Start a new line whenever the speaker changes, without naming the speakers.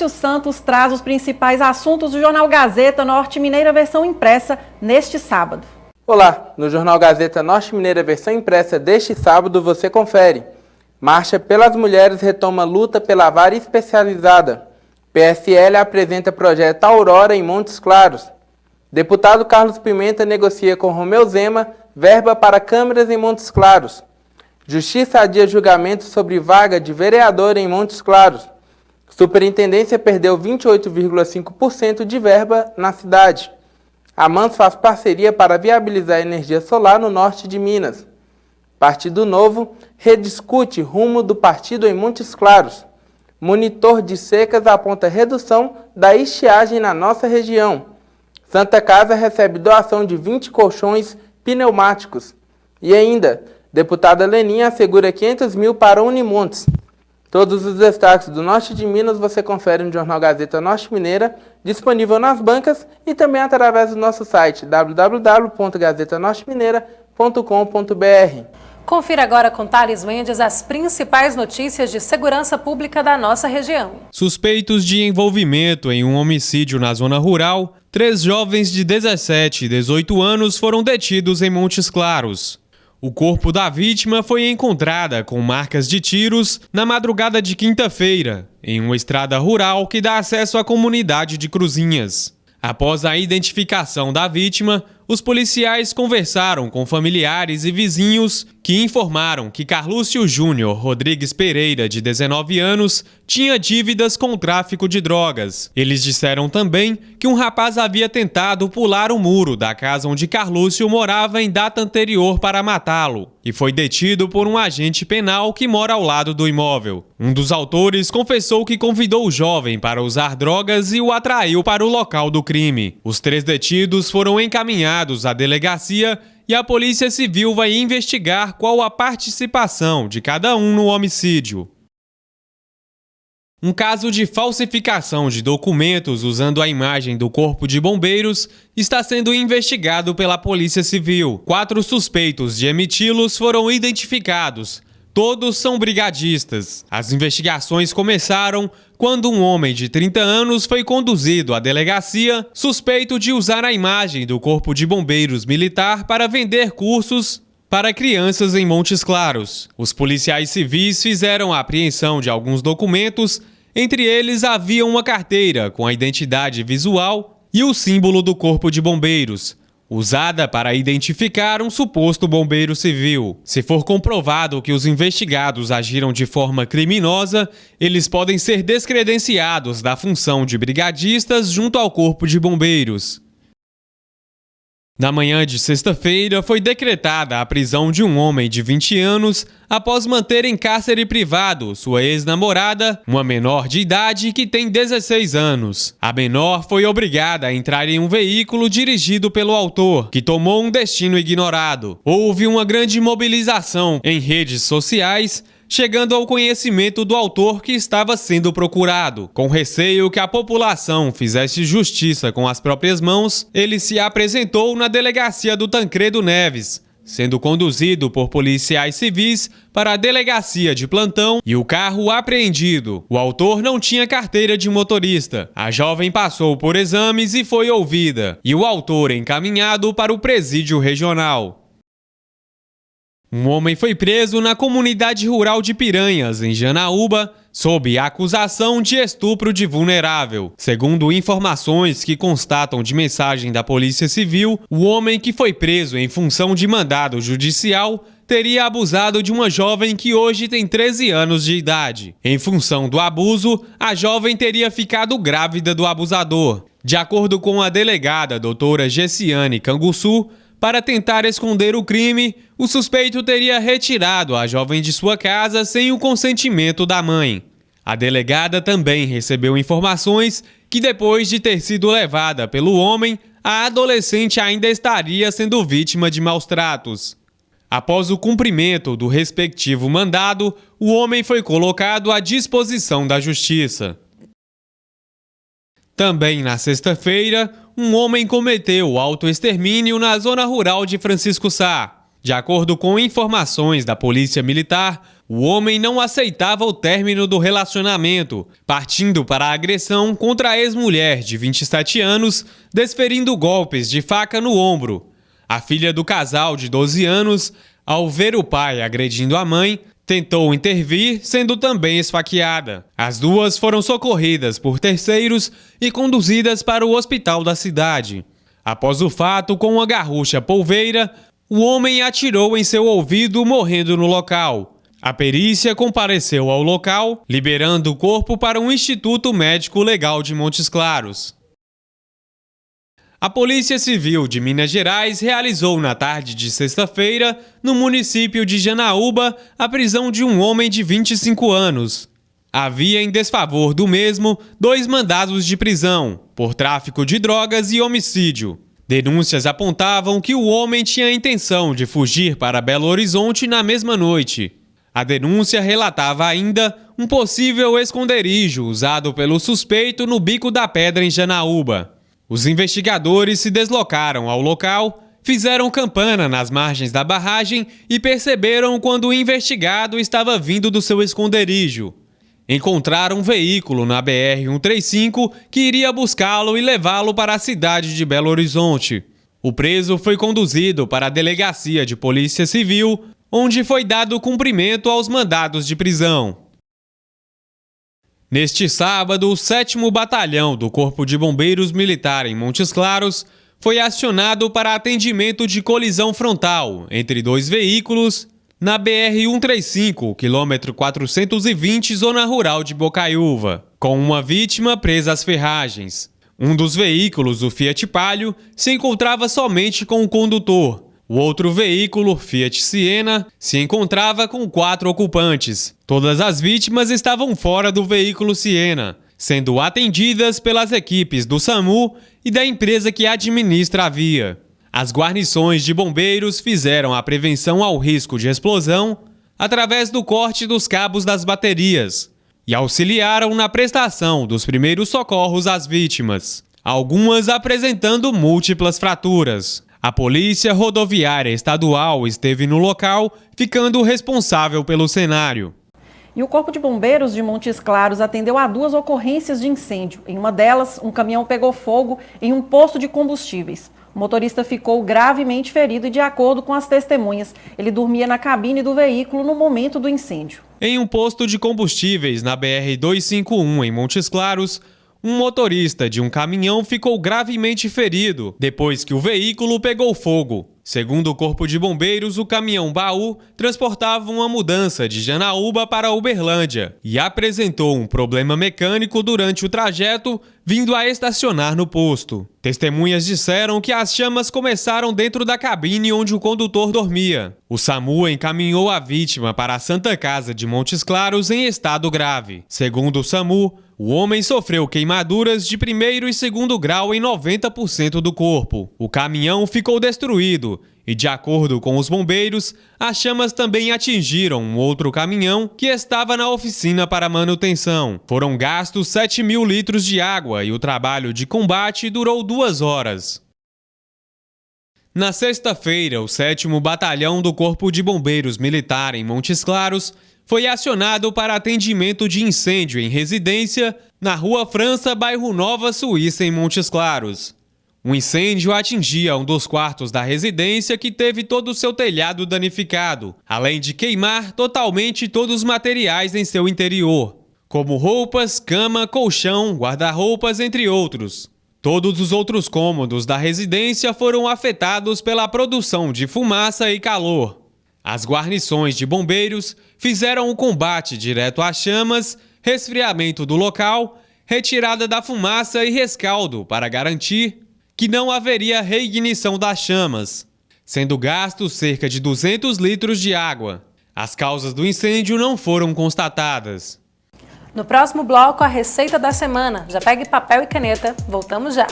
Carlúcio Santos traz os principais assuntos do Jornal Gazeta Norte Mineira versão impressa neste sábado.
Olá, no Jornal Gazeta Norte Mineira versão impressa deste sábado você confere. Marcha pelas Mulheres retoma luta pela vara especializada. PSL apresenta projeto Aurora em Montes Claros. Deputado Carlos Pimenta negocia com Romeu Zema verba para câmeras em Montes Claros. Justiça adia julgamento sobre vaga de vereador em Montes Claros. Superintendência perdeu 28,5% de verba na cidade. A Mans faz parceria para viabilizar a energia solar no norte de Minas. Partido Novo rediscute rumo do partido em Montes Claros. Monitor de secas aponta redução da estiagem na nossa região. Santa Casa recebe doação de 20 colchões pneumáticos. E ainda, deputada Leninha assegura 500 mil para Unimontes. Todos os destaques do norte de Minas você confere no Jornal Gazeta Norte Mineira, disponível nas bancas e também através do nosso site www.gazetanortemineira.com.br.
Confira agora com Thales Mendes as principais notícias de segurança pública da nossa região.
Suspeitos de envolvimento em um homicídio na zona rural, 3 jovens de 17 e 18 anos foram detidos em Montes Claros. O corpo da vítima foi encontrada com marcas de tiros na madrugada de quinta-feira, em uma estrada rural que dá acesso à comunidade de Cruzinhas. Após a identificação da vítima, os policiais conversaram com familiares e vizinhos que informaram que Carlúcio Júnior Rodrigues Pereira, de 19 anos, tinha dívidas com o tráfico de drogas. Eles disseram também que um rapaz havia tentado pular o muro da casa onde Carlúcio morava em data anterior para matá-lo e foi detido por um agente penal que mora ao lado do imóvel. Um dos autores confessou que convidou o jovem para usar drogas e o atraiu para o local do crime. Os 3 detidos foram encaminhados à delegacia e a Polícia Civil vai investigar qual a participação de cada um no homicídio. Um caso de falsificação de documentos usando a imagem do Corpo de Bombeiros está sendo investigado pela Polícia Civil. 4 suspeitos de emiti-los foram identificados. Todos são brigadistas. As investigações começaram quando um homem de 30 anos foi conduzido à delegacia suspeito de usar a imagem do Corpo de Bombeiros Militar para vender cursos para crianças em Montes Claros. Os policiais civis fizeram a apreensão de alguns documentos, entre eles havia uma carteira com a identidade visual e o símbolo do Corpo de Bombeiros, usada para identificar um suposto bombeiro civil. Se for comprovado que os investigados agiram de forma criminosa, eles podem ser descredenciados da função de brigadistas junto ao Corpo de Bombeiros. Na manhã de sexta-feira, foi decretada a prisão de um homem de 20 anos após manter em cárcere privado sua ex-namorada, uma menor de idade que tem 16 anos. A menor foi obrigada a entrar em um veículo dirigido pelo autor, que tomou um destino ignorado. Houve uma grande mobilização em redes sociais, chegando ao conhecimento do autor que estava sendo procurado. Com receio que a população fizesse justiça com as próprias mãos, ele se apresentou na delegacia do Tancredo Neves, sendo conduzido por policiais civis para a delegacia de plantão e o carro apreendido. O autor não tinha carteira de motorista. A jovem passou por exames e foi ouvida, e o autor encaminhado para o presídio regional. Um homem foi preso na comunidade rural de Piranhas, em Janaúba, sob acusação de estupro de vulnerável. Segundo informações que constatam de mensagem da Polícia Civil, o homem que foi preso em função de mandado judicial teria abusado de uma jovem que hoje tem 13 anos de idade. Em função do abuso, a jovem teria ficado grávida do abusador. De acordo com a delegada doutora Gessiane Canguçu, para tentar esconder o crime, o suspeito teria retirado a jovem de sua casa sem o consentimento da mãe. A delegada também recebeu informações que depois de ter sido levada pelo homem, a adolescente ainda estaria sendo vítima de maus tratos. Após o cumprimento do respectivo mandado, o homem foi colocado à disposição da justiça. Também na sexta-feira, um homem cometeu autoextermínio na zona rural de Francisco Sá. De acordo com informações da Polícia Militar, O homem não aceitava o término do relacionamento, partindo para a agressão contra a ex-mulher de 27 anos, desferindo golpes de faca no ombro. A filha do casal, de 12 anos, ao ver o pai agredindo a mãe, tentou intervir, sendo também esfaqueada. As duas foram socorridas por terceiros e conduzidas para o hospital da cidade. Após o fato, com uma garrucha polveira, o homem atirou em seu ouvido, morrendo no local. A perícia compareceu ao local, liberando o corpo para o Instituto Médico Legal de Montes Claros. A Polícia Civil de Minas Gerais realizou na tarde de sexta-feira, no município de Janaúba, a prisão de um homem de 25 anos. Havia em desfavor do mesmo 2 mandados de prisão, por tráfico de drogas e homicídio. Denúncias apontavam que o homem tinha a intenção de fugir para Belo Horizonte na mesma noite. A denúncia relatava ainda um possível esconderijo usado pelo suspeito no Bico da Pedra em Janaúba. Os investigadores se deslocaram ao local, fizeram campana nas margens da barragem e perceberam quando o investigado estava vindo do seu esconderijo. Encontraram um veículo na BR-135 que iria buscá-lo e levá-lo para a cidade de Belo Horizonte. O preso foi conduzido para a Delegacia de Polícia Civil, onde foi dado cumprimento aos mandados de prisão. Neste sábado, o 7º Batalhão do Corpo de Bombeiros Militar em Montes Claros foi acionado para atendimento de colisão frontal entre 2 veículos na BR-135, quilômetro 420, zona rural de Bocaiúva, com uma vítima presa às ferragens. Um dos veículos, o Fiat Palio, se encontrava somente com o condutor. O outro veículo, Fiat Siena, se encontrava com 4 ocupantes. Todas as vítimas estavam fora do veículo Siena, sendo atendidas pelas equipes do SAMU e da empresa que administra a via. As guarnições de bombeiros fizeram a prevenção ao risco de explosão através do corte dos cabos das baterias e auxiliaram na prestação dos primeiros socorros às vítimas, algumas apresentando múltiplas fraturas. A Polícia Rodoviária Estadual esteve no local, ficando responsável pelo cenário.
E o Corpo de Bombeiros de Montes Claros atendeu a 2 ocorrências de incêndio. Em uma delas, um caminhão pegou fogo em um posto de combustíveis. O motorista ficou gravemente ferido e, de acordo com as testemunhas, ele dormia na cabine do veículo no momento do incêndio.
Em um posto de combustíveis na BR-251, em Montes Claros, um motorista de um caminhão ficou gravemente ferido depois que o veículo pegou fogo. Segundo o Corpo de Bombeiros, o caminhão-baú transportava uma mudança de Janaúba para Uberlândia e apresentou um problema mecânico durante o trajeto, vindo a estacionar no posto. Testemunhas disseram que as chamas começaram dentro da cabine onde o condutor dormia. O SAMU encaminhou a vítima para a Santa Casa de Montes Claros em estado grave. Segundo o SAMU, o homem sofreu queimaduras de 1º e 2º grau em 90% do corpo. O caminhão ficou destruído e, de acordo com os bombeiros, as chamas também atingiram um outro caminhão que estava na oficina para manutenção. Foram gastos 7.000 litros de água e o trabalho de combate durou 2 horas. Na sexta-feira, o 7º Batalhão do Corpo de Bombeiros Militar em Montes Claros foi acionado para atendimento de incêndio em residência na Rua França, bairro Nova Suíça, em Montes Claros. Um incêndio atingia um dos quartos da residência, que teve todo o seu telhado danificado, além de queimar totalmente todos os materiais em seu interior, como roupas, cama, colchão, guarda-roupas, entre outros. Todos os outros cômodos da residência foram afetados pela produção de fumaça e calor. As guarnições de bombeiros fizeram o combate direto às chamas, resfriamento do local, retirada da fumaça e rescaldo para garantir que não haveria reignição das chamas, sendo gastos cerca de 200 litros de água. As causas do incêndio não foram constatadas.
No próximo bloco, a receita da semana. Já pegue papel e caneta, voltamos já.